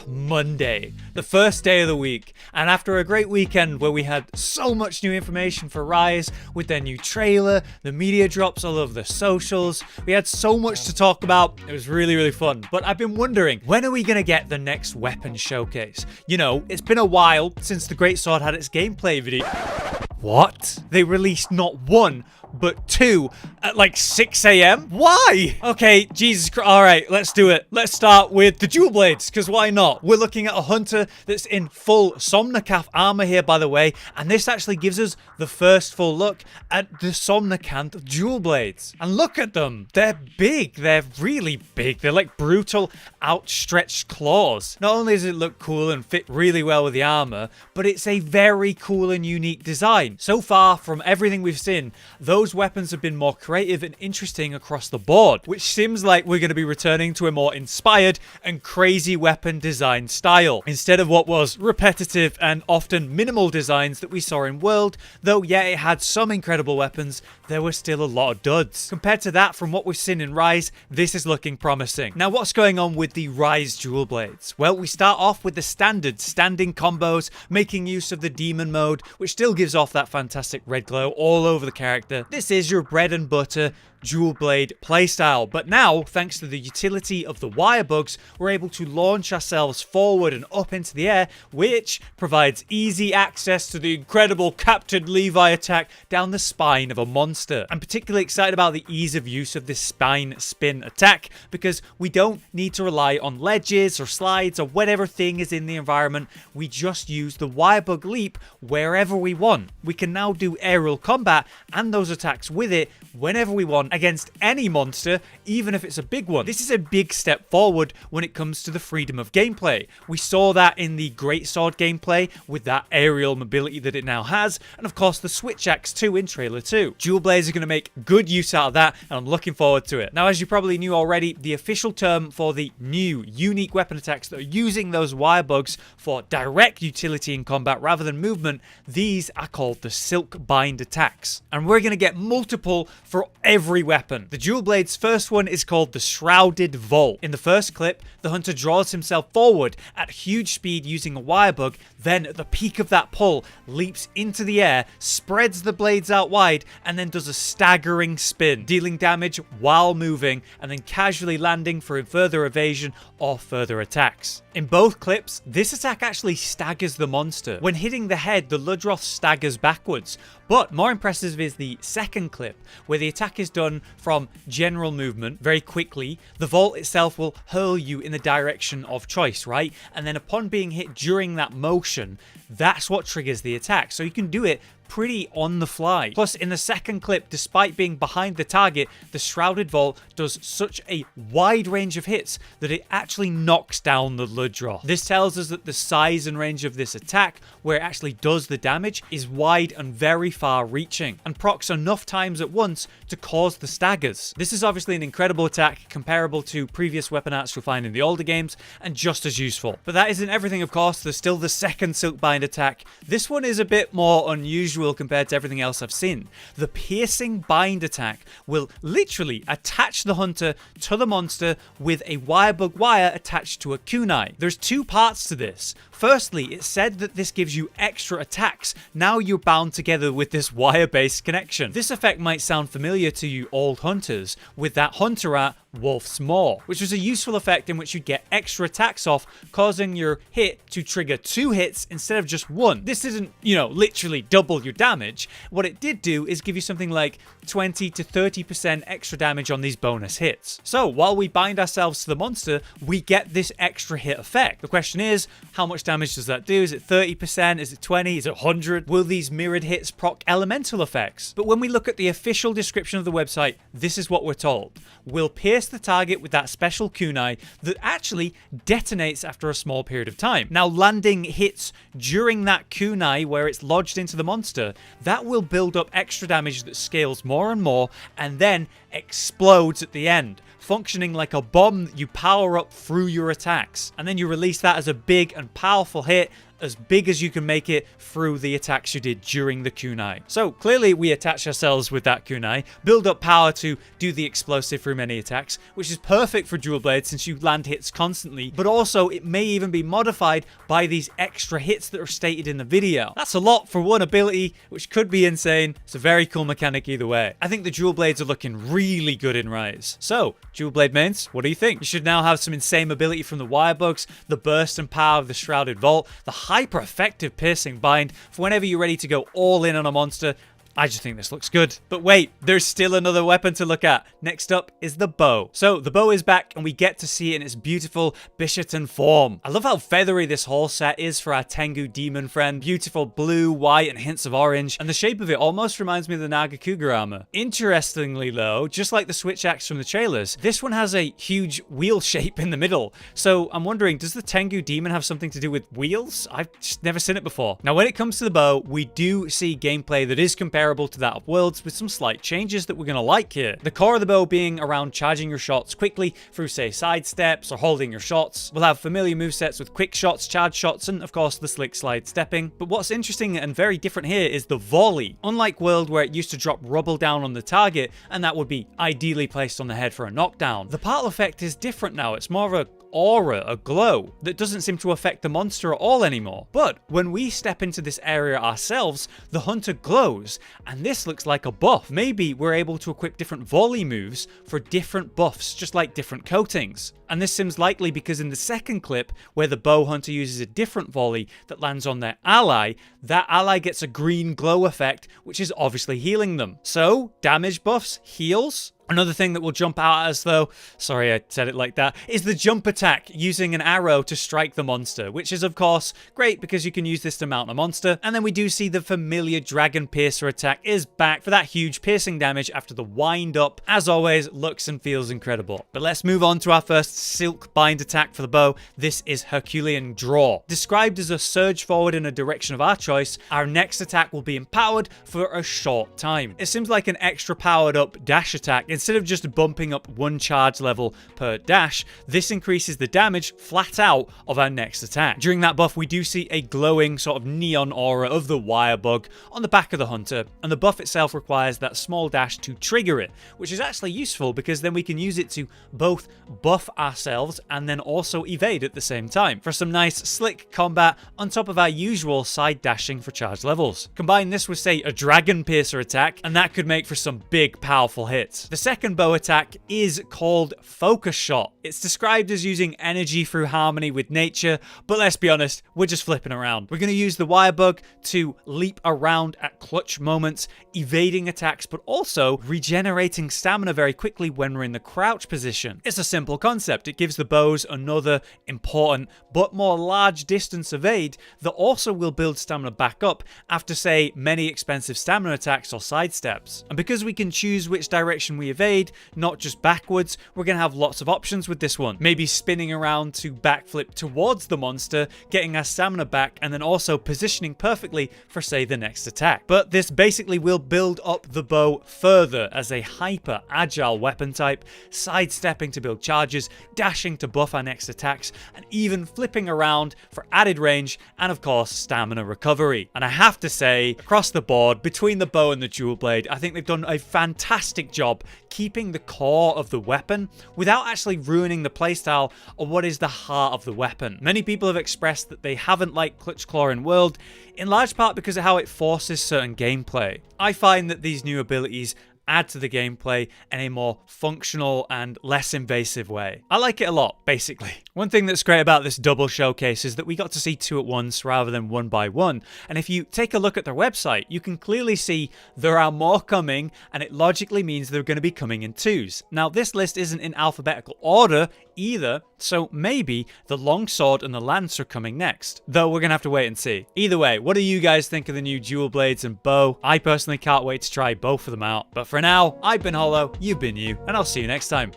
Monday, the first day of the week, and after a great weekend where we had so much new information for Rise with their new trailer, the media drops all over the socials, we had so much to talk about. It was really fun. But I've been wondering, when are we gonna get the next weapon showcase? You know, it's been a while since the Greatsword had its gameplay video. What? They released not one, but two at like 6 a.m? Why? Okay, Jesus Christ. All right, let's do it. Let's start with the dual blades, because why not? We're looking at a hunter that's in full Somnacanth armor here, by the way, and this actually gives us the first full look at the Somnacanth dual blades. And look at them. They're big. They're really big. They're like brutal, outstretched claws. Not only does it look cool and fit really well with the armor, but it's a very cool and unique design. So far, from everything we've seen, those weapons have been more creative and interesting across the board, which seems like we're going to be returning to a more inspired and crazy weapon design style, instead of what was repetitive and often minimal designs that we saw in World. Though yeah, it had some incredible weapons, there were still a lot of duds. Compared to that, from what we've seen in Rise, this is looking promising. Now, what's going on with the Rise dual blades? Well, we start off with the standard standing combos, making use of the demon mode, which still gives off that fantastic red glow all over the character. This is your bread and butter dual blade playstyle, but now, thanks to the utility of the wirebugs, we're able to launch ourselves forward and up into the air, which provides easy access to the incredible Captain Levi attack down the spine of a monster. I'm particularly excited about the ease of use of this spine spin attack, because we don't need to rely on ledges or slides or whatever thing is in the environment. We just use the wirebug leap wherever we want. We can now do aerial combat and those attacks with it whenever we want against any monster, even if it's a big one. This is a big step forward when it comes to the freedom of gameplay. We saw that in the Greatsword gameplay with that aerial mobility that it now has, and of course the switch axe too in trailer 2. Dual blades are going to make good use out of that, and I'm looking forward to it. Now, as you probably knew already, the official term for the new unique weapon attacks that are using those wirebugs for direct utility in combat rather than movement, these are called the Silkbind Attacks, and we're going to get multiple for every weapon. The dual blade's first one is called the Shrouded Vault. In the first clip, the hunter draws himself forward at huge speed using a wirebug, then at the peak of that pull, leaps into the air, spreads the blades out wide, and then does a staggering spin, dealing damage while moving, and then casually landing for further evasion or further attacks. In both clips, this attack actually staggers the monster. When hitting the head, the Ludroth staggers backwards. But more impressive is the second clip, where the attack is done from general movement very quickly. The vault itself will hurl you in the direction of choice, right? And then upon being hit during that motion, that's what triggers the attack. So you can do it pretty on the fly. Plus, in the second clip, despite being behind the target, the Shrouded Vault does such a wide range of hits that it actually knocks down the Ludroth. This tells us that the size and range of this attack, where it actually does the damage, is wide and very far reaching, and procs enough times at once to cause the staggers. This is obviously an incredible attack, comparable to previous weapon arts you'll find in the older games, and just as useful. But that isn't everything, of course. There's still the second Silkbind attack. This one is a bit more unusual compared to everything else I've seen. The Piercing Bind attack will literally attach the hunter to the monster with a wirebug wire attached to a kunai. There's two parts to this. Firstly, it said that this gives you extra attacks. Now you're bound together with this wire-based connection. This effect might sound familiar to you old hunters with that hunter art Wolf's Maw, which was a useful effect in which you get extra attacks off, causing your hit to trigger 2 hits instead of just 1. This isn't, literally double your damage. What it did do is give you something like 20 to 30% extra damage on these bonus hits. So while we bind ourselves to the monster, we get this extra hit effect. The question is, how much damage does that do? Is it 30%? Is it 20? Is it 100? Will these mirrored hits proc elemental effects? But when we look at the official description of the website, this is what we're told. We'll pierce the target with that special kunai that actually detonates after a small period of time. Now, landing hits during that kunai where it's lodged into the monster, that will build up extra damage that scales more and more and then explodes at the end, functioning like a bomb that you power up through your attacks. And then you release that as a big and powerful hit, as big as you can make it through the attacks you did during the kunai. So clearly we attach ourselves with that kunai, build up power to do the explosive through many attacks, which is perfect for dual blade since you land hits constantly, but also it may even be modified by these extra hits that are stated in the video. That's a lot for one ability, which could be insane. It's a very cool mechanic either way. I think the dual blades are looking really good in Rise. So, dual blade mains, what do you think? You should now have some insane mobility from the wirebugs, the burst and power of the shrouded vault, the hyper effective piercing bind for whenever you're ready to go all in on a monster. I just think this looks good. But wait, there's still another weapon to look at. Next up is the bow. So the bow is back and we get to see it in its beautiful Bishoten form. I love how feathery this whole set is for our Tengu demon friend. Beautiful blue, white, and hints of orange. And the shape of it almost reminds me of the Nagakuga armor. Interestingly though, just like the switch axe from the trailers, this one has a huge wheel shape in the middle. So I'm wondering, does the Tengu demon have something to do with wheels? I've just never seen it before. Now when it comes to the bow, we do see gameplay that is comparable to that of Worlds with some slight changes that we're going to like here. The core of the bow being around charging your shots quickly through say side steps or holding your shots. We'll have familiar movesets with quick shots, charge shots, and of course the slick slide stepping. But what's interesting and very different here is the volley. Unlike World where it used to drop rubble down on the target and that would be ideally placed on the head for a knockdown, the particle effect is different now. It's more of a aura, a glow, that doesn't seem to affect the monster at all anymore. But when we step into this area ourselves, the hunter glows, and this looks like a buff. Maybe we're able to equip different volley moves for different buffs, just like different coatings. And this seems likely because in the second clip, where the bow hunter uses a different volley that lands on their ally, that ally gets a green glow effect, which is obviously healing them. So, damage buffs, heals. Another thing that will jump out at us though, sorry I said it like that, is the jump attack using an arrow to strike the monster, which is of course great because you can use this to mount a monster. And then we do see the familiar Dragon Piercer attack is back for that huge piercing damage after the wind up. As always, looks and feels incredible. But let's move on to our first Silkbind attack for the bow. This is Herculean Draw. Described as a surge forward in a direction of our choice, our next attack will be empowered for a short time. It seems like an extra powered up dash attack. Instead of just bumping up one charge level per dash, this increases the damage flat out of our next attack. During that buff, we do see a glowing sort of neon aura of the wirebug on the back of the hunter, and the buff itself requires that small dash to trigger it, which is actually useful because then we can use it to both buff ourselves and then also evade at the same time for some nice slick combat on top of our usual side dashing for charge levels. Combine this with say a Dragon Piercer attack and that could make for some big powerful hits. The second bow attack is called Focus Shot. It's described as using energy through harmony with nature, but let's be honest, we're just flipping around. We're going to use the wirebug to leap around at clutch moments, evading attacks, but also regenerating stamina very quickly when we're in the crouch position. It's a simple concept. It gives the bows another important but more large distance evade that also will build stamina back up after say many expensive stamina attacks or sidesteps. And because we can choose which direction we evade, not just backwards, we're going to have lots of options with this one. Maybe spinning around to backflip towards the monster, getting our stamina back, and then also positioning perfectly for say the next attack. But this basically will build up the bow further as a hyper agile weapon type, sidestepping to build charges, dashing to buff our next attacks, and even flipping around for added range and of course stamina recovery. And I have to say, across the board, between the bow and the dual blade, I think they've done a fantastic job keeping the core of the weapon without actually ruining the playstyle or what is the heart of the weapon. Many people have expressed that they haven't liked Clutch Claw in World, in large part because of how it forces certain gameplay. I find that these new abilities add to the gameplay in a more functional and less invasive way. I like it a lot, basically. One thing that's great about this double showcase is that we got to see two at once rather than one by one. And if you take a look at their website, you can clearly see there are more coming, and it logically means they're going to be coming in twos. Now, this list isn't in alphabetical order either, so maybe the longsword and the lance are coming next. Though we're going to have to wait and see. Either way, what do you guys think of the new dual blades and bow? I personally can't wait to try both of them out. But for now, I've been Hollow, you've been you, and I'll see you next time.